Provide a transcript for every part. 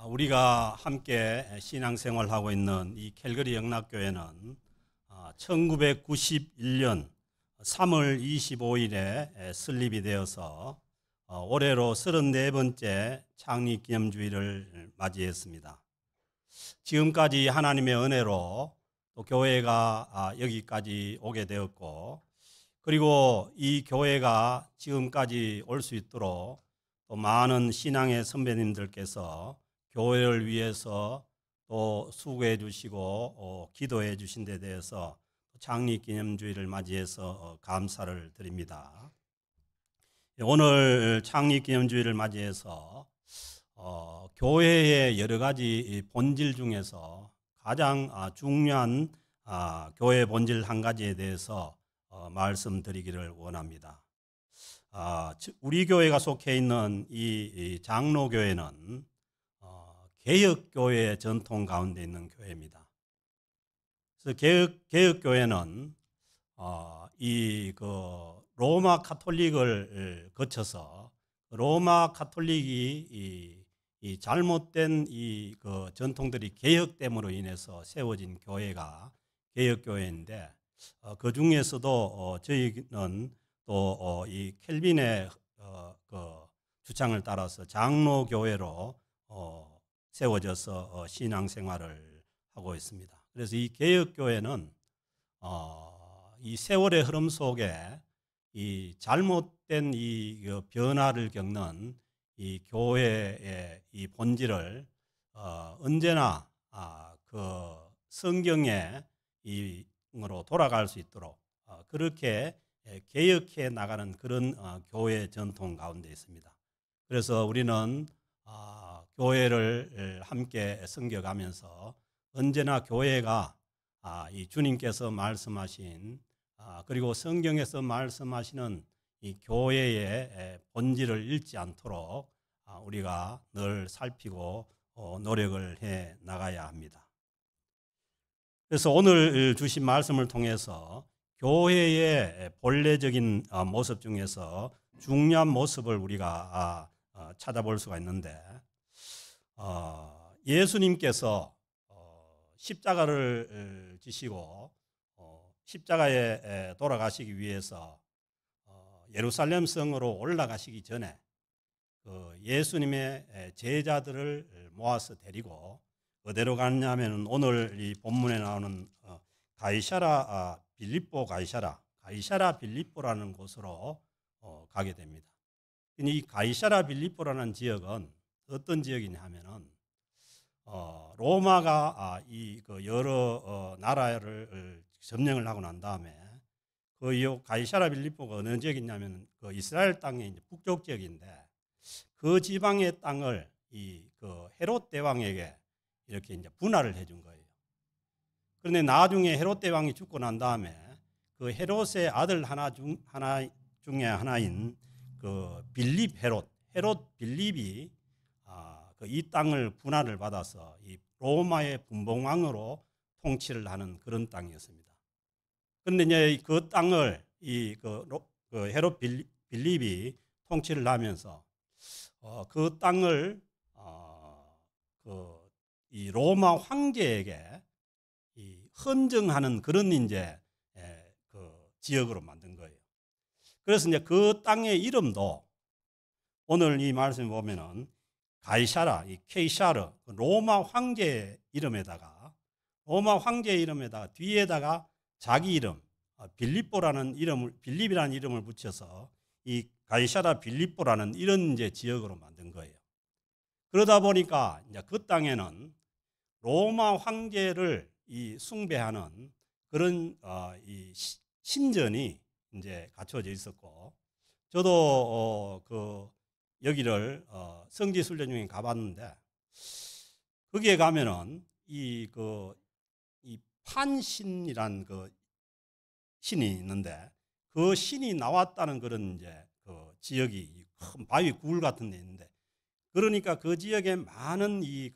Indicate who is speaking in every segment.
Speaker 1: 우리가 함께 신앙생활하고 있는 이 캘거리 영락교회는 1991년 3월 25일에 설립이 되어서 올해로 34번째 창립기념주일을 맞이했습니다. 지금까지 하나님의 은혜로 또 교회가 여기까지 오게 되었고, 그리고 이 교회가 지금까지 올 수 있도록 또 많은 신앙의 선배님들께서 교회를 위해서 또 수고해 주시고 기도해 주신 데 대해서 창립기념주일을 맞이해서 감사를 드립니다. 오늘 창립기념주일을 맞이해서 교회의 여러 가지 본질 중에서 가장 중요한 교회 본질 한 가지에 대해서 말씀드리기를 원합니다. 우리 교회가 속해 있는 이 장로교회는 개혁교회의 전통 가운데 있는 교회입니다. 그래서 개혁교회는 이 로마 카톨릭을 거쳐서 로마 카톨릭이 이 잘못된 이 전통들이 개혁됨으로 인해서 세워진 교회가 개혁교회인데, 그 중에서도 저희는 또 이 켈빈의 주창을 따라서 장로교회로 세워져서 신앙생활을 하고 있습니다. 그래서 이 개혁교회는 이 세월의 흐름 속에 이 잘못된 이 변화를 겪는 이 교회의 이 본질을 언제나 그 성경의 이으로 돌아갈 수 있도록 그렇게 개혁해 나가는 그런 교회 전통 가운데 있습니다. 그래서 우리는 교회를 함께 섬겨가면서 언제나 교회가 이 주님께서 말씀하신 그리고 성경에서 말씀하시는 이 교회의 본질을 잃지 않도록 우리가 늘 살피고 노력을 해 나가야 합니다. 그래서 오늘 주신 말씀을 통해서 교회의 본래적인 모습 중에서 중요한 모습을 우리가 찾아볼 수가 있는데, 예수님께서 십자가를 지시고 십자가에 돌아가시기 위해서 예루살렘 성으로 올라가시기 전에 예수님의 제자들을 모아서 데리고 어디로 갔냐면 오늘 이 본문에 나오는 가이사라 빌립보라는 곳으로 가게 됩니다. 이 가이사라 빌립보라는 지역은 어떤 지역이냐 하면은 로마가 이 여러 나라를 점령을 하고 난 다음에 가이사라 빌립보가 어느 지역이냐면 이스라엘 땅의 이제 북쪽 지역인데, 그 지방의 땅을 이 헤롯 대왕에게 이렇게 이제 분할을 해준 거예요. 그런데 나중에 헤롯 대왕이 죽고 난 다음에 그 헤롯의 아들 하나 중에 하나인 헤롯 빌립이 이 땅을 분할을 받아서 이 로마의 분봉왕으로 통치를 하는 그런 땅이었습니다. 그런데 이제 그 땅을 헤롯 빌립이 통치를 하면서 그 땅을 이 로마 황제에게 이 헌정하는 그런 이제 지역으로 만든 거예요. 그래서 이제 그 땅의 이름도 오늘 이 말씀에 보면은 가이사라, 이 케이사르, 로마 황제의 이름에다가 뒤에다가 자기 이름 빌립이라는 이름을 붙여서 이 가이사라 빌립보라는 이런 이제 지역으로 만든 거예요. 그러다 보니까 이제 그 땅에는 로마 황제를 이 숭배하는 그런 이 신전이 이제 갖춰져 있었고, 저도 여기를 성지순례 중에 가봤는데, 거기에 가면은 이 판신이란 신이 있는데, 그 신이 나왔다는 그런 이제 지역이 큰 바위 굴 같은 데 있는데, 그러니까 그 지역에 많은 이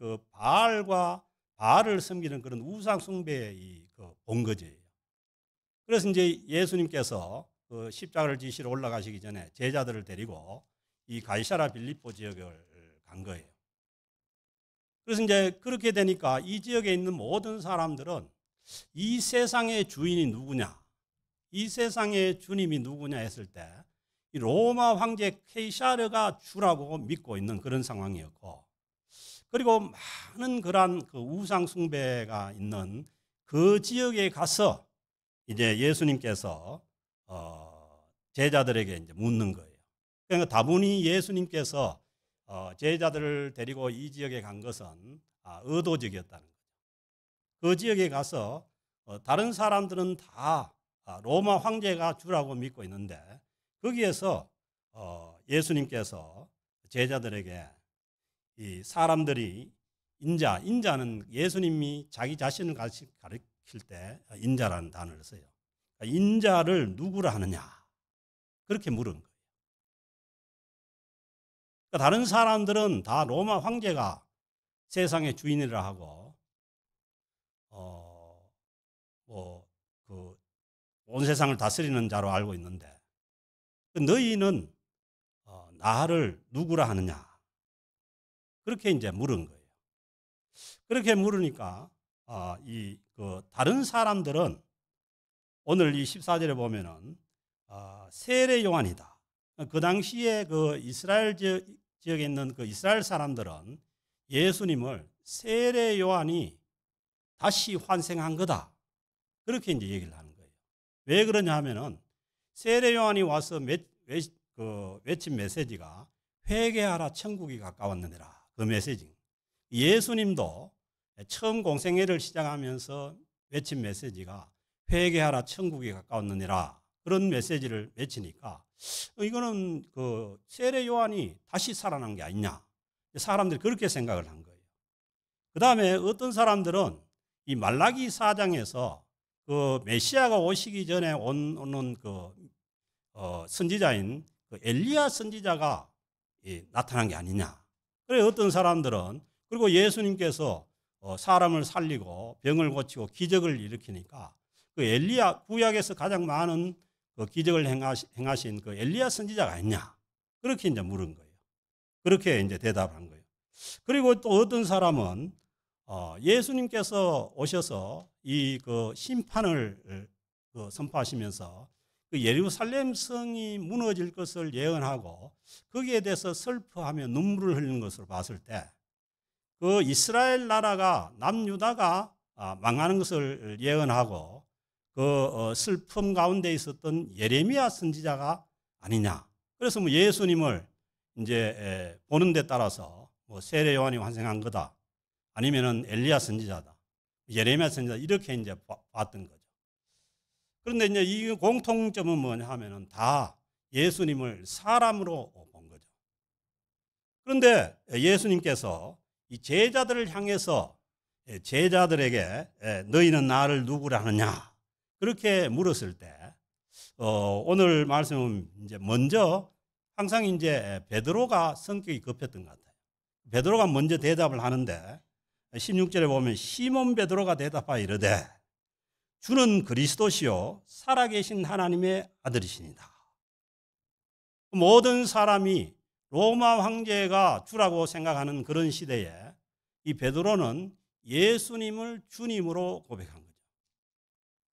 Speaker 1: 바알을 섬기는 그런 우상 숭배의 본거지예요. 그래서 이제 예수님께서 십자가를 지시러 올라가시기 전에 제자들을 데리고 이 가이사라 빌립보 지역을 간 거예요. 그래서 이제 그렇게 되니까 이 지역에 있는 모든 사람들은 이 세상의 주인이 누구냐, 이 세상의 주님이 누구냐 했을 때 이 로마 황제 케이사르가 주라고 믿고 있는 그런 상황이었고, 그리고 많은 그러한 그 우상 숭배가 있는 그 지역에 가서 이제 예수님께서 제자들에게 이제 묻는 거예요. 그러니까 다분히 예수님께서 제자들을 데리고 이 지역에 간 것은 의도적이었다는 거죠. 그 지역에 가서 다른 사람들은 다 로마 황제가 주라고 믿고 있는데, 거기에서 예수님께서 제자들에게 이 사람들이 인자는 예수님이 자기 자신을 가리킬 때 인자라는 단어를 써요. 그러니까 인자를 누구라 하느냐, 그렇게 물은 거예요. 그러니까 다른 사람들은 다 로마 황제가 세상의 주인이라 하고 온 세상을 다스리는 자로 알고 있는데, 너희는 나를 누구라 하느냐, 그렇게 이제 물은 거예요. 그렇게 물으니까 다른 사람들은 오늘 이 14절에 보면은 세례 요한이다. 그 당시에 그 이스라엘 지역에 있는 그 이스라엘 사람들은 예수님을 세례 요한이 다시 환생한 거다, 그렇게 이제 얘기를 하는 거예요. 왜 그러냐 하면은 세례 요한이 와서 외친 메시지가 회개하라 천국이 가까웠느니라, 그 메시지. 예수님도 처음 공생애를 시작하면서 외친 메시지가 회개하라 천국이 가까웠느니라, 그런 메시지를 외치니까 이거는 그 세례 요한이 다시 살아난 게 아니냐, 사람들이 그렇게 생각을 한 거예요. 그 다음에 어떤 사람들은 이 말라기 4장에서 그 메시아가 오시기 전에 오는 선지자인 그 엘리야 선지자가 나타난 게 아니냐. 그래 어떤 사람들은, 그리고 예수님께서 사람을 살리고 병을 고치고 기적을 일으키니까 그 엘리야, 구약에서 가장 많은 그 기적을 행하신 그 엘리야 선지자가 아니냐, 그렇게 이제 물은 거예요. 그렇게 이제 대답한 거예요. 그리고 또 어떤 사람은 예수님께서 오셔서 이 그 심판을 선포하시면서 그 예루살렘 성이 무너질 것을 예언하고 거기에 대해서 슬퍼하며 눈물을 흘리는 것으로 봤을 때 그 이스라엘 나라가 남유다가 망하는 것을 예언하고 그 슬픔 가운데 있었던 예레미야 선지자가 아니냐. 그래서 뭐 예수님을 이제 보는 데 따라서 뭐 세례 요한이 환생한 거다, 아니면은 엘리야 선지자다, 예레미야 선지자, 이렇게 이제 봤던 거죠. 그런데 이제 이 공통점은 뭐냐 하면은 다 예수님을 사람으로 본 거죠. 그런데 예수님께서 이 제자들을 향해서 제자들에게 너희는 나를 누구라 하느냐, 그렇게 물었을 때 오늘 말씀은 이제 먼저 항상 이제 베드로가 성격이 급했던 것 같아요. 베드로가 먼저 대답을 하는데 16절에 보면 시몬 베드로가 대답하여 이르되 주는 그리스도시요 살아계신 하나님의 아들이시니다. 모든 사람이 로마 황제가 주라고 생각하는 그런 시대에 이 베드로는 예수님을 주님으로 고백한 거죠.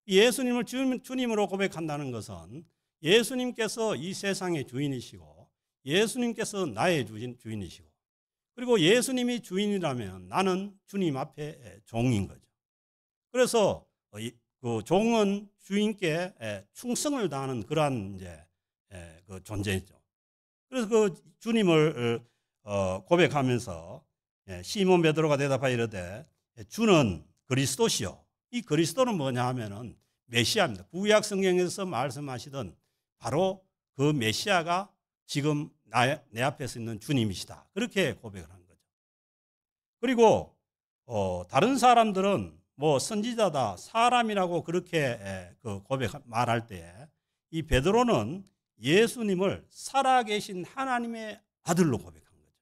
Speaker 1: 예수님을 주님으로 고백한다는 것은 예수님께서 이 세상의 주인이시고 예수님께서 나의 주인이시고, 그리고 예수님이 주인이라면 나는 주님 앞에 종인 거죠. 그래서 그 종은 주인께 충성을 다하는 그러한 이제 그 존재죠. 그래서 그 주님을 고백하면서 시몬 베드로가 대답하여 이르되 주는 그리스도시요. 이 그리스도는 뭐냐 하면은 메시아입니다. 구약 성경에서 말씀하시던 바로 그 메시아가 지금 내 앞에서 있는 주님이시다, 그렇게 고백을 한 거죠. 그리고 다른 사람들은 뭐 선지자다, 사람이라고 그렇게 말할 때 이 베드로는 예수님을 살아계신 하나님의 아들로 고백한 거죠.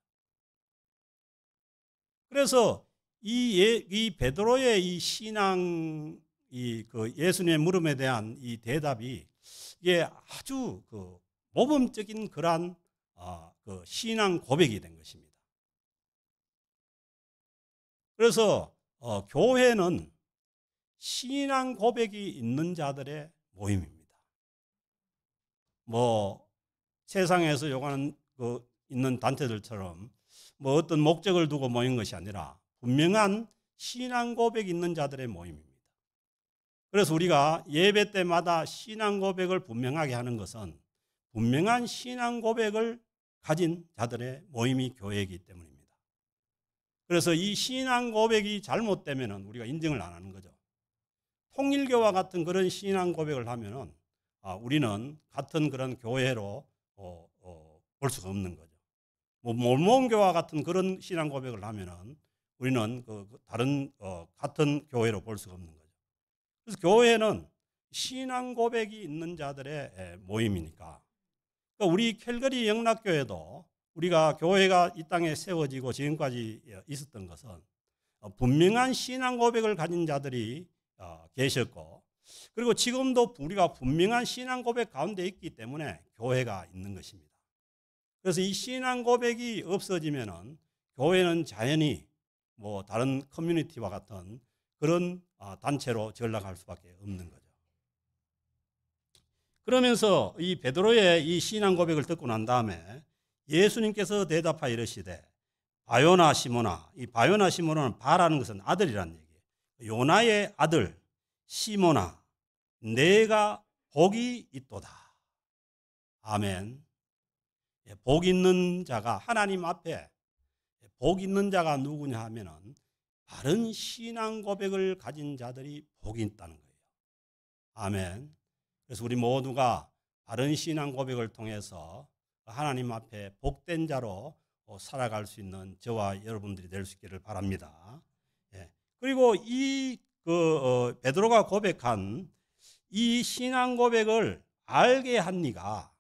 Speaker 1: 그래서 이 베드로의 이 신앙, 그 예수님의 물음에 대한 이 대답이 이게 아주 그 모범적인 그러한 그 신앙 고백이 된 것입니다. 그래서 교회는 신앙 고백이 있는 자들의 모임입니다. 뭐 세상에서 요구하는 있는 단체들처럼 뭐 어떤 목적을 두고 모인 것이 아니라 분명한 신앙 고백이 있는 자들의 모임입니다. 그래서 우리가 예배 때마다 신앙 고백을 분명하게 하는 것은 분명한 신앙 고백을 가진 자들의 모임이 교회이기 때문입니다. 그래서 이 신앙 고백이 잘못되면 우리가 인정을 안 하는 거죠. 통일교와 같은 그런 신앙 고백을 하면은 우리는 같은 그런 교회로 볼 수가 없는 거죠. 뭐 몰몬교와 같은 그런 신앙 고백을 하면은 우리는 다른 같은 교회로 볼 수가 없는 거죠. 그래서 교회는 신앙 고백이 있는 자들의 모임이니까. 그러니까 우리 캘거리 영락교회도 우리가 교회가 이 땅에 세워지고 지금까지 있었던 것은 분명한 신앙 고백을 가진 자들이 계셨고, 그리고 지금도 우리가 분명한 신앙 고백 가운데 있기 때문에 교회가 있는 것입니다. 그래서 이 신앙 고백이 없어지면은 교회는 자연히 뭐 다른 커뮤니티와 같은 그런 단체로 전락할 수밖에 없는 거죠. 그러면서 이 베드로의 이 신앙 고백을 듣고 난 다음에 예수님께서 대답하여 이르시되 바요나 시모나, 이 바요나 시모나는 바라는 것은 아들이라는 얘기예요. 요나의 아들 시모나, 내가 복이 있도다. 아멘. 복 있는 자가, 하나님 앞에 복 있는 자가 누구냐 하면은 바른 신앙 고백을 가진 자들이 복이 있다는 거예요. 아멘. 그래서 우리 모두가 바른 신앙 고백을 통해서 하나님 앞에 복된 자로 살아갈 수 있는 저와 여러분들이 될 수 있기를 바랍니다. 그리고 이 베드로가 고백한 이 신앙 고백을 알게 한 이가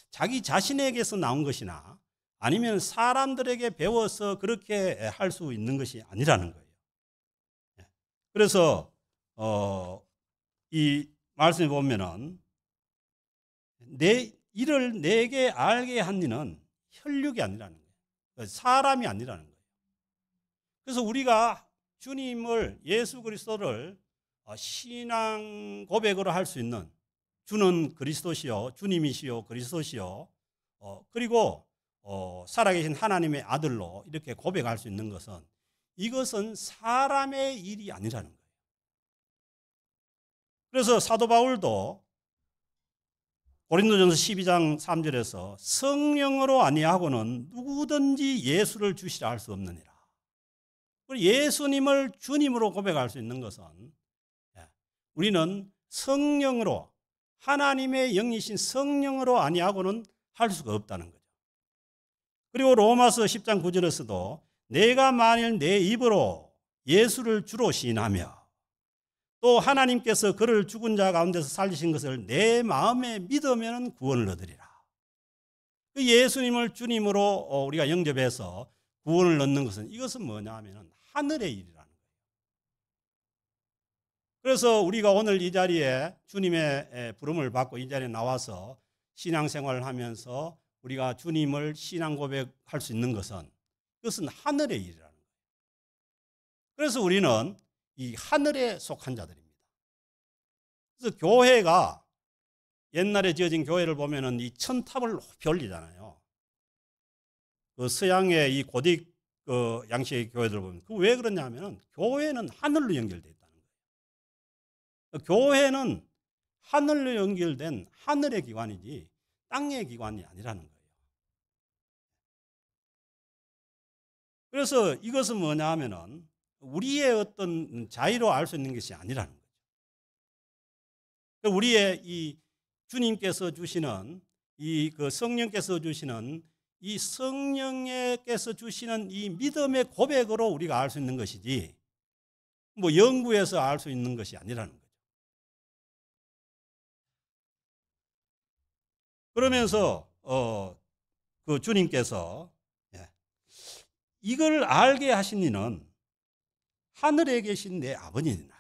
Speaker 1: 자기 자신에게서 나온 것이나 아니면 사람들에게 배워서 그렇게 할 수 있는 것이 아니라는 거예요. 그래서 이 말씀에 보면은 이를 내게 알게 한 이는 혈육이 아니라는 거예요. 사람이 아니라는 거예요. 그래서 우리가 주님을, 예수 그리스도를 신앙 고백으로 할 수 있는, 주는 그리스도시요 주님이시요 그리스도시요 그리고 살아계신 하나님의 아들로 이렇게 고백할 수 있는 것은, 이것은 사람의 일이 아니라는 거예요. 그래서 사도 바울도 고린도전서 12장 3절에서 성령으로 아니하고는 누구든지 예수를 주시라 할 수 없느니라. 예수님을 주님으로 고백할 수 있는 것은 우리는 성령으로, 하나님의 영이신 성령으로 아니하고는 할 수가 없다는 거죠. 그리고 로마서 10장 9절에서도 내가 만일 내 입으로 예수를 주로 시인하며 또 하나님께서 그를 죽은 자 가운데서 살리신 것을 내 마음에 믿으면 구원을 얻으리라. 예수님을 주님으로 우리가 영접해서 구원을 얻는 것은, 이것은 뭐냐 하면 하늘의 일이라는 거예요. 그래서 우리가 오늘 이 자리에 주님의 부름을 받고 이 자리에 나와서 신앙생활을 하면서 우리가 주님을 신앙 고백할 수 있는 것은, 그것은 하늘의 일이라는 거예요. 그래서 우리는 이 하늘에 속한 자들입니다. 그래서 교회가, 옛날에 지어진 교회를 보면은 이 천탑을 높이 올리잖아요. 그 서양의 이 고딕 양식의 교회들 보면, 그 왜 그러냐면은 교회는 하늘로 연결되어 있다는 거예요. 교회는 하늘로 연결된 하늘의 기관이지 땅의 기관이 아니라는 거예요. 그래서 이것은 뭐냐 하면은 우리의 어떤 자의로 알 수 있는 것이 아니라는 거죠. 우리의 이 주님께서 주시는 이 성령께서 주시는 이 성령께서 주시는 이 믿음의 고백으로 우리가 알 수 있는 것이지, 뭐 연구해서 알 수 있는 것이 아니라는 거죠. 그러면서 그 주님께서 이걸 알게 하신 이는 하늘에 계신 내 아버지니라.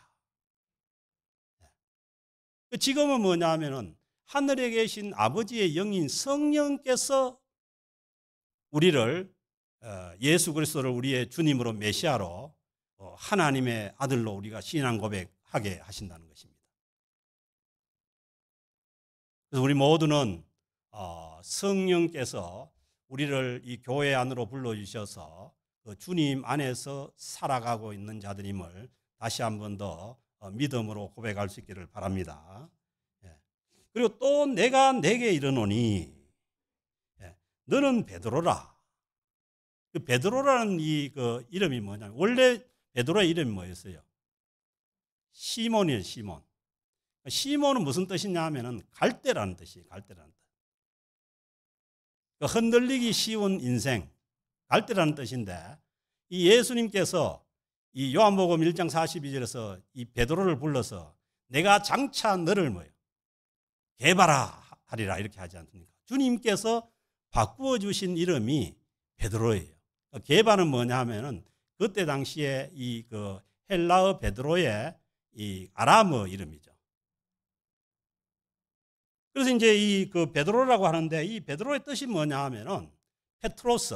Speaker 1: 지금은 뭐냐 하면은 하늘에 계신 아버지의 영인 성령께서 우리를, 예수 그리스도를 우리의 주님으로 메시아로 하나님의 아들로 우리가 신앙 고백하게 하신다는 것입니다. 그래서 우리 모두는 성령께서 우리를 이 교회 안으로 불러주셔서 그 주님 안에서 살아가고 있는 자들임을 다시 한 번 더 믿음으로 고백할 수 있기를 바랍니다. 그리고 또 내가 내게 이르노니 너는 베드로라. 그 베드로라는 그 이름이 뭐냐면 원래 베드로의 이름이 뭐였어요? 시몬이에요. 시몬. 시몬은 무슨 뜻이냐 하면은 갈대라는 뜻이에요. 갈대라는 뜻. 흔들리기 쉬운 인생, 갈대라는 뜻인데 이 예수님께서 이 요한복음 1장 42절에서 이 베드로를 불러서 내가 장차 너를 뭐예요? 개발하리라 이렇게 하지 않습니까? 주님께서 바꾸어 주신 이름이 베드로예요. 개발은 뭐냐 하면은 그때 당시에 이 그 헬라어 베드로의 이 아람어 이름이죠. 그래서 이제 이 그 베드로라고 하는데 이 베드로의 뜻이 뭐냐 하면은 페트로스,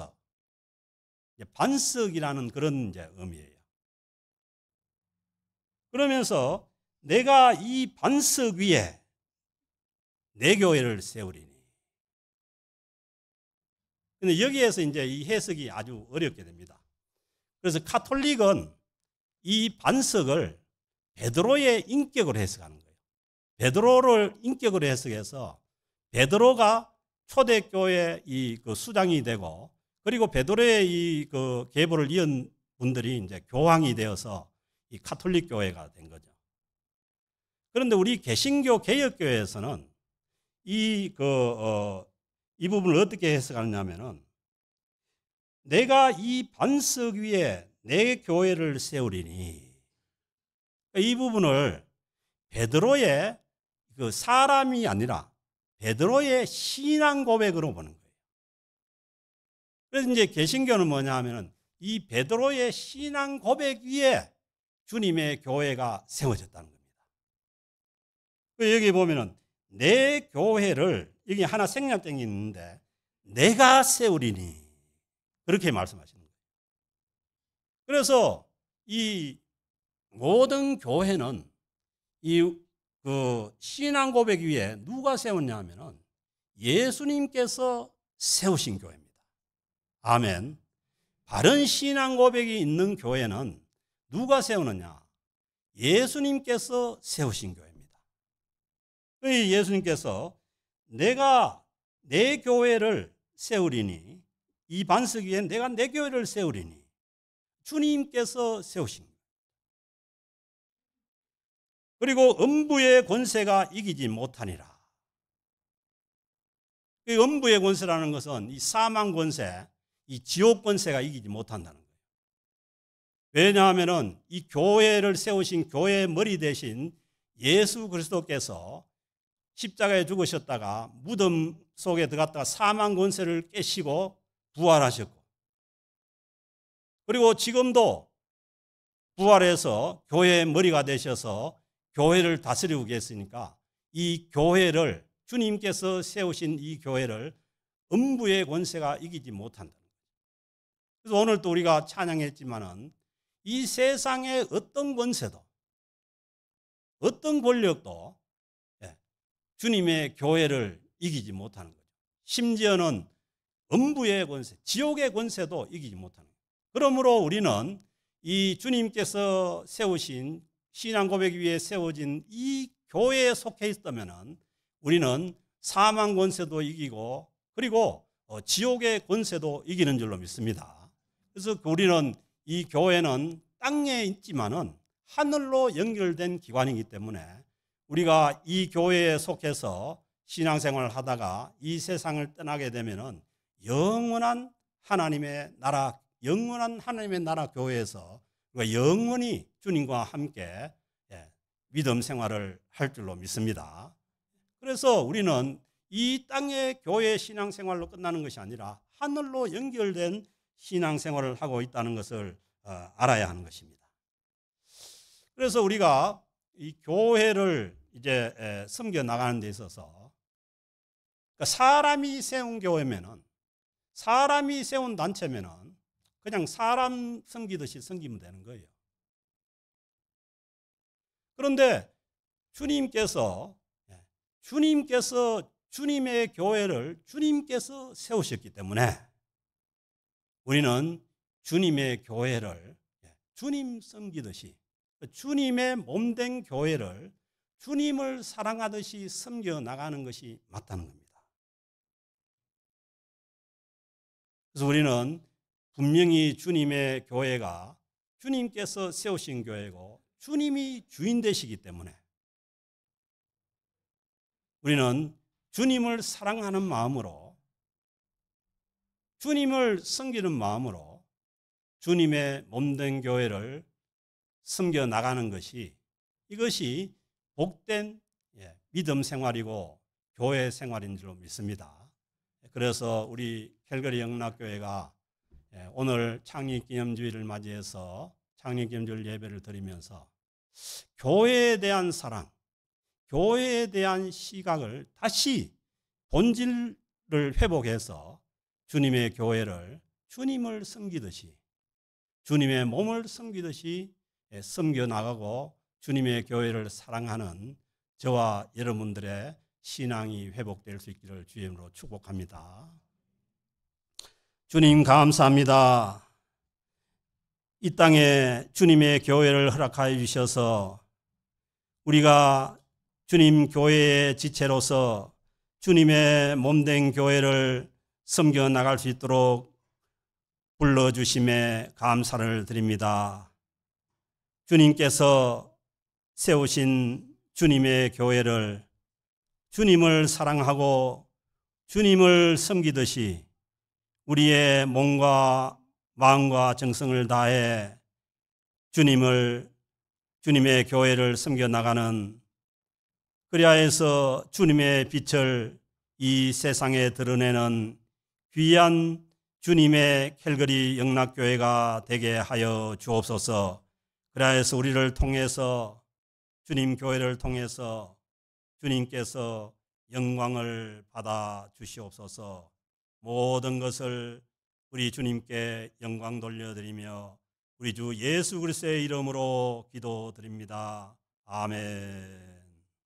Speaker 1: 반석이라는 그런 이제 의미예요. 그러면서 내가 이 반석 위에 내 교회를 세우리니. 근데 여기에서 이제 이 해석이 아주 어렵게 됩니다. 그래서 카톨릭은 이 반석을 베드로의 인격으로 해석하는 거예요. 베드로를 인격으로 해석해서 베드로가 초대교회 이 그 수장이 되고 그리고 베드로의 이 그 계보를 이은 분들이 이제 교황이 되어서 이 카톨릭 교회가 된 거죠. 그런데 우리 개신교 개혁교회에서는 이 부분을 어떻게 해석하느냐면은 내가 이 반석 위에 내 교회를 세우리니 이 부분을 베드로의 그 사람이 아니라 베드로의 신앙 고백으로 보는 거예요. 그래서 이제 개신교는 뭐냐 하면은 이 베드로의 신앙 고백 위에 주님의 교회가 세워졌다는 겁니다. 여기 보면은 내 교회를 여기 하나 생략된 게 있는데 내가 세우리니 그렇게 말씀하시는 거예요. 그래서 이 모든 교회는 이 그 신앙 고백 위에 누가 세웠냐 하면은 예수님께서 세우신 교회입니다. 아멘. 바른 신앙 고백이 있는 교회는 누가 세우느냐? 예수님께서 세우신 교회입니다. 예수님께서 내가 내 교회를 세우리니 이 반석 위에 내가 내 교회를 세우리니 주님께서 세우신 거예요. 그리고 음부의 권세가 이기지 못하니라. 이 음부의 권세라는 것은 이 사망 권세, 이 지옥 권세가 이기지 못한다는 거예요. 왜냐하면은 이 교회를 세우신 교회의 머리 대신 예수 그리스도께서 십자가에 죽으셨다가 무덤 속에 들어갔다가 사망 권세를 깨시고 부활하셨고 그리고 지금도 부활해서 교회의 머리가 되셔서 교회를 다스리고 계시니까 이 교회를 주님께서 세우신 이 교회를 음부의 권세가 이기지 못한다. 그래서 오늘 또 우리가 찬양했지만은 이 세상의 어떤 권세도 어떤 권력도 주님의 교회를 이기지 못하는 거죠. 심지어는 음부의 권세, 지옥의 권세도 이기지 못하는 거예요. 그러므로 우리는 이 주님께서 세우신 신앙 고백 위에 세워진 이 교회에 속해 있다면은 우리는 사망 권세도 이기고 그리고 지옥의 권세도 이기는 줄로 믿습니다. 그래서 우리는 이 교회는 땅에 있지만은 하늘로 연결된 기관이기 때문에 우리가 이 교회에 속해서 신앙생활을 하다가 이 세상을 떠나게 되면은 영원한 하나님의 나라 교회에서 우리가 영원히 주님과 함께 믿음 생활을 할 줄로 믿습니다. 그래서 우리는 이 땅의 교회 신앙생활로 끝나는 것이 아니라 하늘로 연결된 신앙생활을 하고 있다는 것을 알아야 하는 것입니다. 그래서 우리가 이 교회를 이제 섬겨 나가는 데 있어서 사람이 세운 교회면은 사람이 세운 단체면은 그냥 사람 섬기듯이 섬기면 되는 거예요. 그런데 주님께서 주님의 교회를 주님께서 세우셨기 때문에 우리는 주님의 교회를 주님 섬기듯이, 주님의 몸된 교회를 주님을 사랑하듯이 섬겨 나가는 것이 맞다는 겁니다. 그래서 우리는 분명히 주님의 교회가 주님께서 세우신 교회고 주님이 주인 되시기 때문에 우리는 주님을 사랑하는 마음으로, 주님을 섬기는 마음으로 주님의 몸된 교회를 섬겨 나가는 것이, 이것이 복된 믿음 생활이고 교회 생활인 줄 믿습니다. 그래서 우리 캘거리 영락교회가 오늘 창립기념주일을 맞이해서 창립기념주일 예배를 드리면서 교회에 대한 사랑, 교회에 대한 시각을 다시 본질을 회복해서 주님의 교회를 주님을 섬기듯이, 주님의 몸을 섬기듯이 섬겨 나가고 주님의 교회를 사랑하는 저와 여러분들의 신앙이 회복될 수 있기를 주의 이름으로 축복합니다. 주님 감사합니다. 이 땅에 주님의 교회를 허락하여 주셔서 우리가 주님 교회의 지체로서 주님의 몸된 교회를 섬겨 나갈 수 있도록 불러주심에 감사를 드립니다. 주님께서 세우신 주님의 교회를 주님을 사랑하고 주님을 섬기듯이 우리의 몸과 마음과 정성을 다해 주님의 교회를 섬겨 나가는, 그리하여서 주님의 빛을 이 세상에 드러내는 귀한 주님의 캘거리 영락교회가 되게 하여 주옵소서. 그리하여서 우리를 통해서, 주님 교회를 통해서 주님께서 영광을 받아 주시옵소서. 모든 것을 우리 주님께 영광 돌려드리며 우리 주 예수 그리스도의 이름으로 기도드립니다. 아멘.